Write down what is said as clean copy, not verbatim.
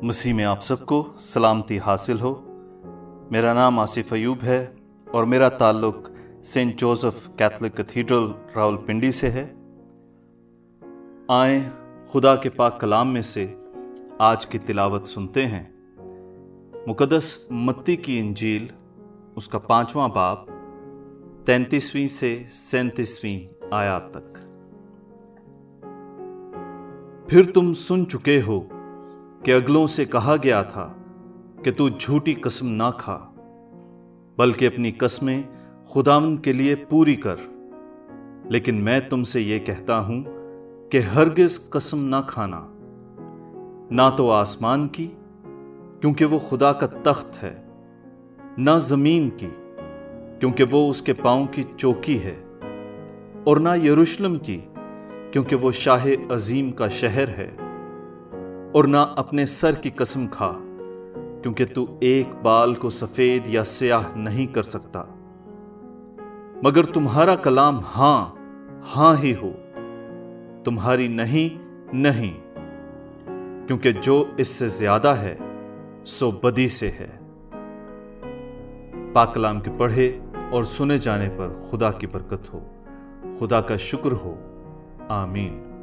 मसीह में आप सबको सलामती हासिल हो। मेरा नाम आसिफ अयूब है और मेरा ताल्लुक Saint Joseph Catholic Cathedral Rawalpindi से है। आए खुदा के पाक कलाम में से आज की तिलावत सुनते हैं। मुकद्दस मत्ती की इंजील उसका 5वां बाब 33वीं से 37वीं आयत तक। फिर तुम सुन चुके हो कि अगलों से कहा गया था कि तू झूठी कसम ना खा, बल्कि अपनी कसमें खुदावंद के लिए पूरी कर। लेकिन मैं तुमसे ये कहता हूं कि हरगिज कसम ना खाना, ना तो आसमान की क्योंकि वो खुदा का तख्त है, ना जमीन की क्योंकि वो उसके पांव की चौकी है, और ना यरूशलेम की क्योंकि वो शाह अजीम का शहर है। और ना अपने सर की कसम खा क्योंकि तू एक बाल को सफेद या स्याह नहीं कर सकता। मगर तुम्हारा कलाम हां हां ही हो, तुम्हारी नहीं नहीं, क्योंकि जो इससे ज्यादा है सो बदी से है। पाक कलाम के पढ़े और सुने जाने पर खुदा की बरकत हो। खुदा का शुक्र हो। आमीन।